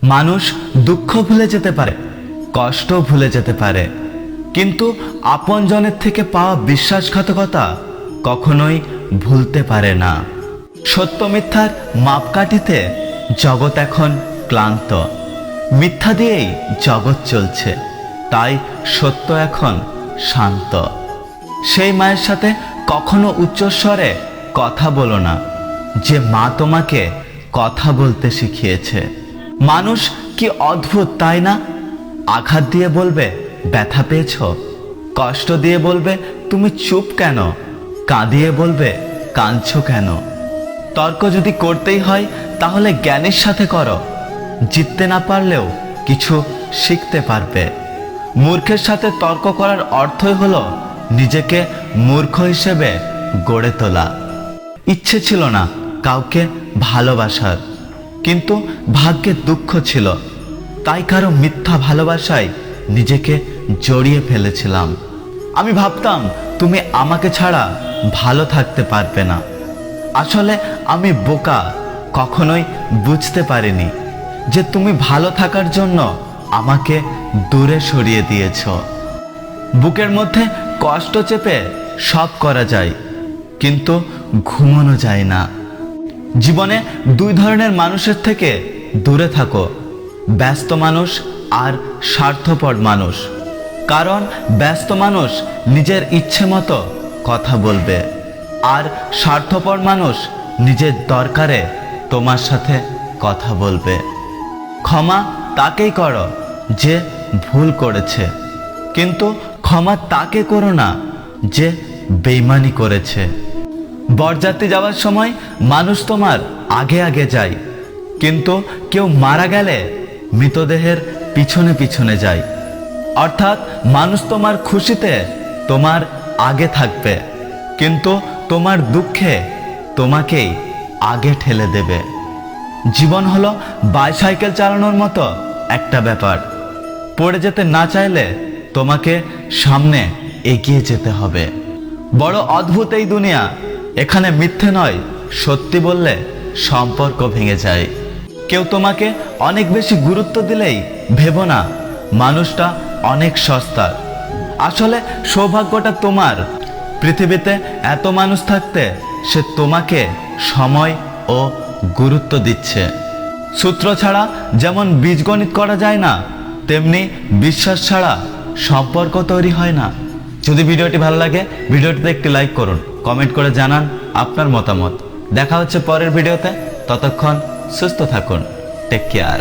মানুষ দুঃখ ভুলে যেতে পারে, কষ্ট ভুলে যেতে পারে, কিন্তু আপনজনের থেকে পাওয়া বিশ্বাসঘাতকতা কখনোই ভুলতে পারে না। সত্য মিথ্যার মাপকাঠিতে জগৎ এখন ক্লান্ত। মিথ্যা দিয়েই জগৎ চলছে, তাই সত্য এখন শান্ত। সেই মায়ের সাথে কখনো উচ্চস্বরে কথা বলো না, যে মা তোমাকে কথা বলতে শিখিয়েছে। মানুষ কি অদ্ভুত, তাই না? আঘাত দিয়ে বলবে ব্যথা পেয়েছ, কষ্ট দিয়ে বলবে তুমি চুপ কেন, কাঁদিয়ে বলবে কাঁদছো কেন। তর্ক যদি করতেই হয় তাহলে জ্ঞানের সাথে করো, জিততে না পারলেও কিছু শিখতে পারবে। মূর্খের সাথে তর্ক করার অর্থই হলো নিজেকে মূর্খ হিসেবে গড়ে তোলা। ইচ্ছে ছিল না কাউকে ভালোবাসার, কিন্তু ভাগ্যে দুঃখ ছিল, তাই কারো মিথ্যা ভালোবাসায় নিজেকে জড়িয়ে ফেলেছিলাম। আমি ভাবতাম তুমি আমাকে ছাড়া ভালো থাকতে পারবে না। আসলে আমি বোকা, কখনোই বুঝতে পারিনি যে তুমি ভালো থাকার জন্য আমাকে দূরে সরিয়ে দিয়েছ। বুকের মধ্যে কষ্ট চেপে সব করা যায়, কিন্তু ঘুমানো যায় না। জীবনে দুই ধরনের মানুষের থেকে দূরে থাকো, ব্যস্ত মানুষ আর স্বার্থপর মানুষ। কারণ ব্যস্ত মানুষ নিজের ইচ্ছে মতো কথা বলবে, আর স্বার্থপর মানুষ নিজের দরকারে তোমার সাথে কথা বলবে। ক্ষমা তাকেই করো যে ভুল করেছে, কিন্তু ক্ষমা তাকে করো না যে বেইমানি করেছে। বরযাত্রী যাওয়ার সময় মানুষ তোমার আগে আগে যায়, কিন্তু কেউ মারা গেলে মৃতদেহের পিছনে পিছনে যায়। অর্থাৎ মানুষ তোমার খুশিতে তোমার আগে থাকবে, কিন্তু তোমার দুঃখে তোমাকেই আগে ঠেলে দেবে। জীবন হলো বাইসাইকেল চালানোর মতো একটা ব্যাপার। পড়ে যেতে না চাইলে তোমাকে সামনে এগিয়ে যেতে হবে। বড় অদ্ভুত এই দুনিয়া, এখানে মিথ্যে নয়, সত্যি বললে সম্পর্ক ভেঙে যায়। কেউ তোমাকে অনেক বেশি গুরুত্ব দিলেই ভেবো না মানুষটা অনেক সস্তা। আসলে সৌভাগ্যটা তোমার, পৃথিবীতে এত মানুষ থাকতে সে তোমাকে সময় ও গুরুত্ব দিচ্ছে। সূত্র ছাড়া যেমন বীজগণিত করা যায় না, তেমনি বিশ্বাস ছাড়া সম্পর্ক তৈরি হয় না। যদি ভিডিওটি ভালো লাগে ভিডিওটিতে একটি লাইক করুন, কমেন্ট করে জানান আপনার মতামত। দেখা হচ্ছে পরের ভিডিওতে, ততক্ষণ সুস্থ থাকুন। Take care.